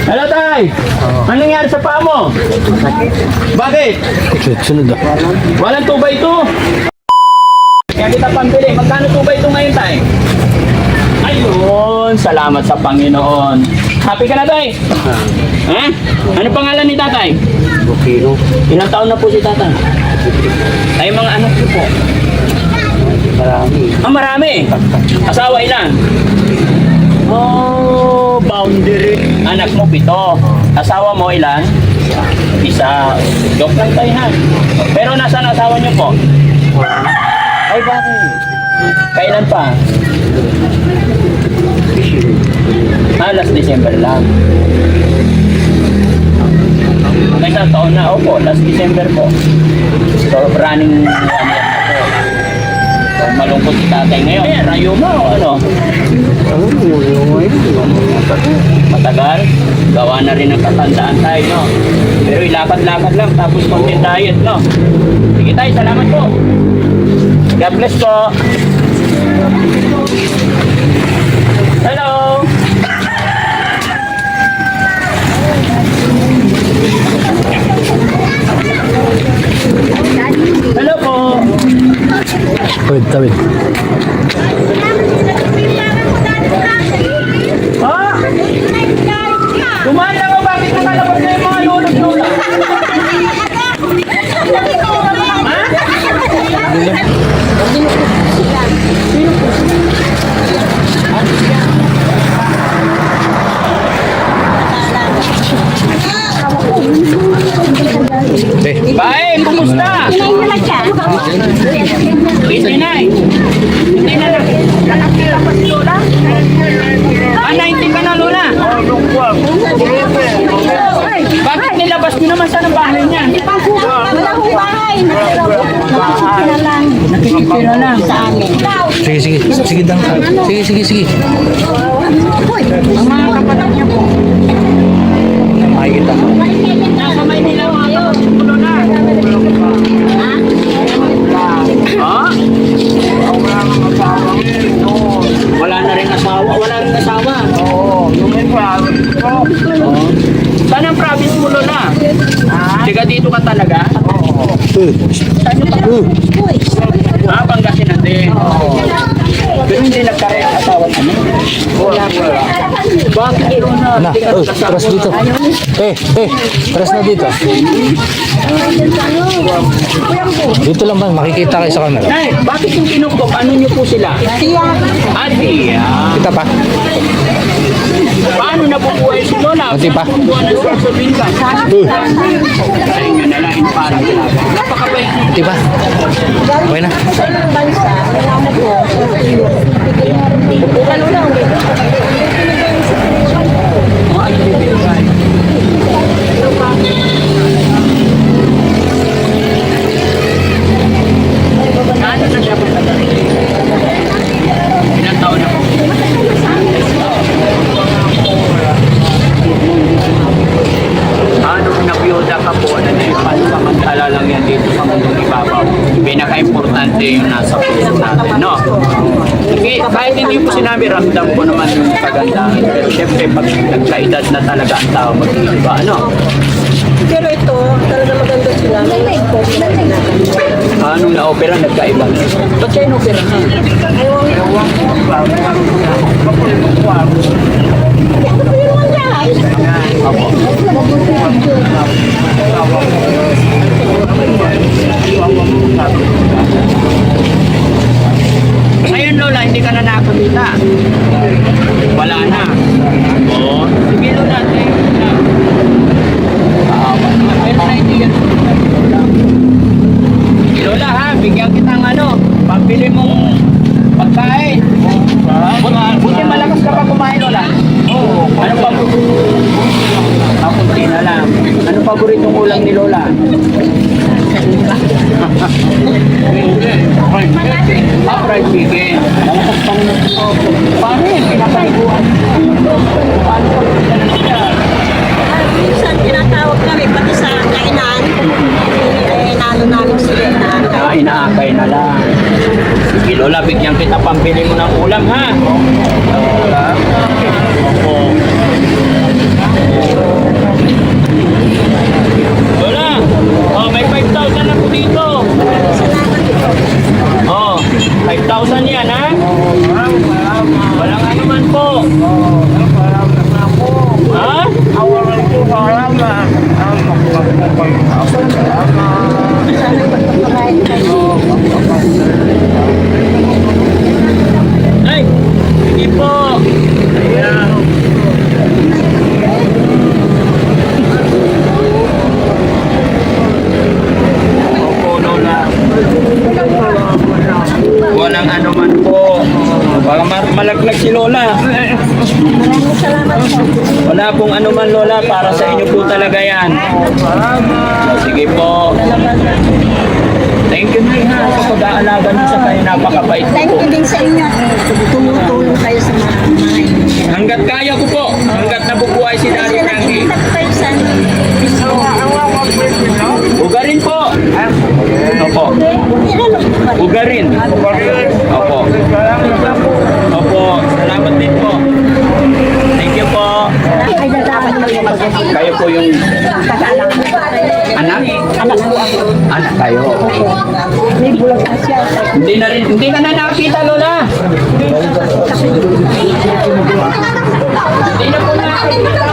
Hello, Tay! Anong nangyari sa paa mo? Bakit? Sunod na. Walang 2x2. Kaya kita pambili. Magkano 2x2 ngayon, Tay? Ayun, salamat sa Panginoon. Happy ka na, Tay? Ha? Ano pangalan ni Tatay? Bukino. Ilang taon na po si Tatay? Ay, mga anak ko po. Marami. Ah, marami. Asawa ilan? Oh, boundary. Anak mo 7. Asawa mo ilan? Isa. Joke lang tayo ha. Pero nasaan asawa niyo po? Ay, bakit? Kailan pa? Last December lang. May isang taon na. Opo, last December po. So, running 1 year na po. So, malungkot si tatay ngayon. Eh, rayo mo o ano? Matagal. Gawa na rin ang katandaan tayo, no? Pero ilakad-lakad lang, tapos konti diet, no? Sige tayo, salamat po. God bless po. Hello! Hello po! Tawid. Ha? Kumain lang ako, bakit nakalabas na yung mga lulog-lula? Ha? Bae, kumusta? Inay. Inay na lang. Ah, 90 ka na, Lola. Bakit nilabas nyo naman sa bahay niya? Wala akong bahay. Nakikita lang. Nakikipira lang. Sa amin. Sige dang. Sige. Ang mga kapatid niya po. Makikita mo. Nasa Maynila mga kapatid mo, Lola. Ha? Wala na rin asawa. Oo. Saan ang province mo, Lola? Tiga dito ka talaga? Saan yung Pangasinan din. Pero hindi nagkaroon ang asawa niya. Bakit Lola? Na, tras dito. Tras na dito. Dito lang ba? Makikita kayo sa camera. Nay, bakit yung kinukok? Ano niyo po sila? Atiya. Kita pa? Paano nabubuhay si Lola? Ati pa? Buwan ng sasabihin ka. Ay nga nalain para napakabait niya. Di ba? Okay na. Bansa, nalaman ko. Lalo lang. Mga ibibigay. Ano na siya po? Ilang taon na po? Ano nabiyuda ka po na pansamantala lang yan dito sa mundong ibabaw. Pinaka-importante yung nasa puso natin, no? Okay, kahit hindi po sinabi, ramdam ko naman yung kagandahan. Pero syempre, pag nagkaedad na talaga ang tao mag-iiba, ano? Pero ito, talaga maganda sila. May post na sila. Anong na-opera, nagkaiba. Ba't siya in-opera na? Ako. Ngayon, Lola, hindi ka na nakakita. Wala na. Oo. Sige, Lola, thank you na. Kaawa na. Pero na-idea. Lola, ha, bigyan kitang pambili mong pagkain. Buti malakas ka pa kumain, Lola. Oo. Anong paborito? Kunti na lang. Anong paboritong ulam ni Lola? Fried chicken. Paano yun? Pinakaiguan. Paano pa Minsan tinatawag kami pati sa kainan. Nalo-nalo sila na. Inaakay na lang. Sige Lola, bigyan kita pambili mo ng ulam ha. Lola. Opo. kung ano man Lola, para sa inyo po talaga yan. Sige po. Thank you na ha sa pag-aalaga niyo sa kayo, napakabait Thank po. you din sa inyo. Tumutulong kayo sa mga Hanggat kaya ko po, hanggat nabubuhay si Daddy Frankie. Nakikita ko kayo sa Ugarin po. Opo. Ugarin. Opo. Opo. Salamat din po. Thank you po. Kayo po yung anak? Anak po ako. Anak kayo. Hindi ka na nakakita, Lola. Hindi na po nakakita.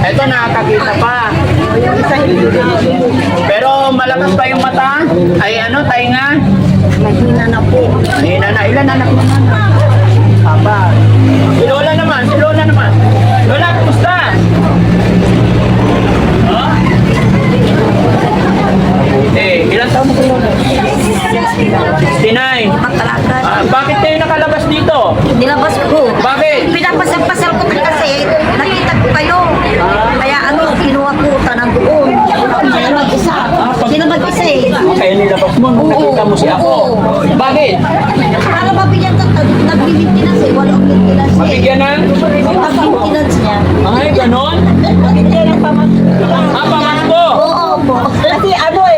Ito nakakakita pa. Pero malakas pa yung mata? Ay ano, tainga? Mahina na po. Mahina na. Ilan anak mo na? Aba. Si Lola naman, si Lola naman. Lola, kumusta? Huh? Ilan taon mo si Lola? 69. Bakit kayo nakalabas dito? Nilabas ko. Bakit? Pinapasal-pasal ko kasi nakita ko kayo. Kaya kinuha ko tanang doon. Sino mag-isa? Sino mag-isa eh? Kaya nilabas mo nung nakita mo si ako. Bakit? Para mabigyan ka, nag-maintenance eh. Walang maintenance eh. Mabigyan ng? Mag-maintenance niya. Ay, ganon? Mabigyan ng pamas. Pamas ko? Oo po. Kasi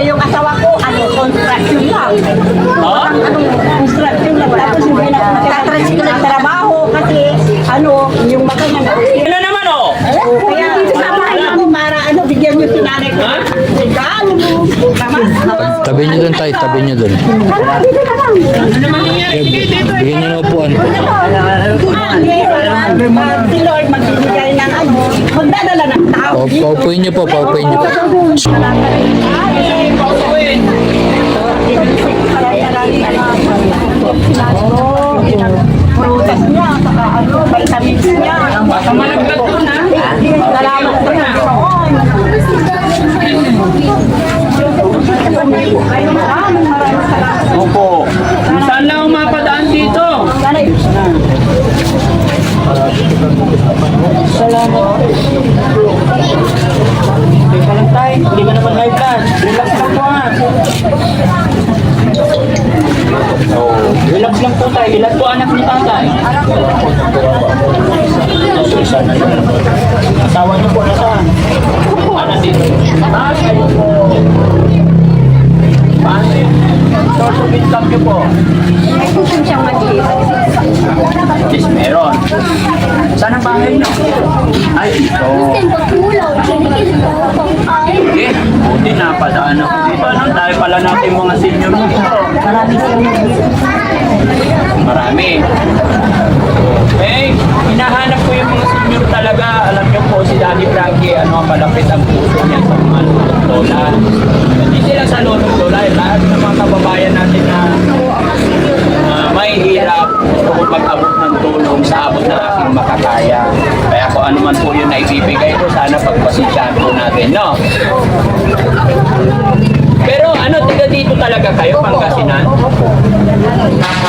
yung asawa ko, construction lang. Oh? Construction lang. Tapos hindi na nagtatransfer ng trabaho kasi yung mata niya na Ano naman oh? kaya sasamahin ako para bigyan niyo si nanay ko. Ha? Regalo mo. Tabi nyo dun, tay. Tabi nyo dun. Ano naman nangyari? Sige, dito. Bigyan nyo ng upuan. Si Lord magbibigay ng magdadala ng tao. Paupuin nyo po, paupuin nyo po. Ay, paupuin. Prutas niya, saka vitamins niya. Baka malaglag ko na. Salamat po na. Maraming salamat. Opo. Saan lang ang mapadaan dito? Teka lang tayo. Hindi ka naman high blood. Relax lang po ha. Relax lang po tayo. Ilan po anak ni tatay? Isa na lang. Asawa niyo po nasaan? Anak dito. Kayo po. Paano yun? Source of income niyo po? Yes, meron. Saan ang bahay niyo? Ay, ito. Okay. Buti napadaan ako dito. Dahil pala natin mga senior dito. Marami. Okay. Hinahanap ko yung mga senior talaga. Alam niyo po si Daddy Frankie, malapit ang puso niya sa mga lola. Hindi sila sa lola. Lahat ng mga kababayan natin na may hirap kung mag-abot ng tulong sa abot na aking makakaya. Kaya kung ano man po yun na ibibigay ko, sana pagpasensyahan po natin, no? Pero tiga dito talaga kayo, Pangasinan?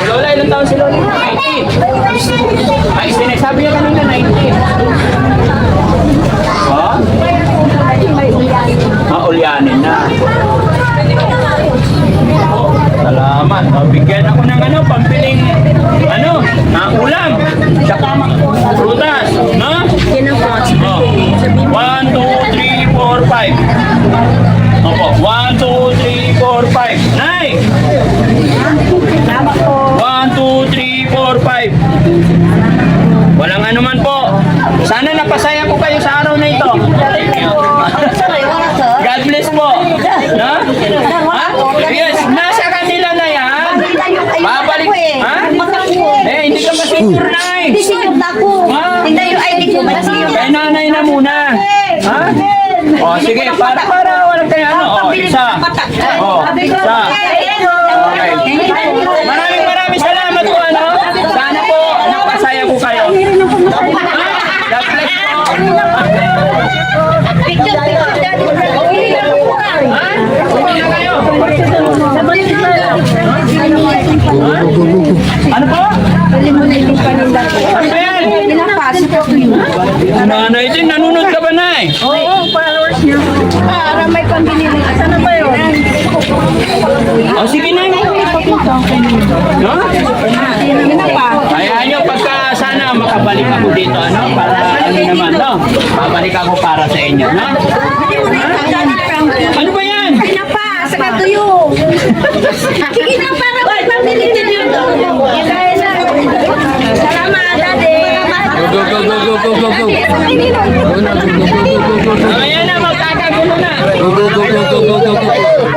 Lola, ilang taon si Lola? 90. Ay, sinasabi niya kanina 90. Ha? Ulyanin na. Salamat. Bigyan ako ng pampiling ulam. Saka prutas, no? Oh. 1, 2, 3, 4, 5. Opo. 1, 2, 3, 4, 5. Nay! 1, 2, 3, 4, 5. Walang anuman po. Sana napasaya ko kayo sa araw na ito. God bless po. No? Ha? Yes, nasa kanila na yan. Babalik. Ha? Hindi ka ma-senior na eh. Hindi senior na ako. Hindi yung ID ko. Kay nanay na muna. Ha? O, sige. Para walang kayo isa. O, isa. Okay. Maraming salamat po, Sana po, napasaya ko kayo. God bless po. Ha? Hindi na kayo. Go, go, go, go, go. Ano po? Eliminating paninda po. Ano ba yan? Pinapasok ko yun. Nanay din, nanunod ka ba, Nay? Oo, followers niya. Para may pambili ng isa na ba yun? O sige, Nay. No? Yun na pa. Kaya nyo, pagka sana makabalik ako dito, ano? Para ano naman, no? Babalik ako para sa inyo, no? Ano ba yan? Pinapa, saka tuyo. Sige na, para may pambili niyo. Salamat, Daddy. Go, go, go, go, go, go, go. Go na, go, go, go, go, go, go, go. Ayan na, magkakagulo na. Go, go, go, go, go, go, go, go.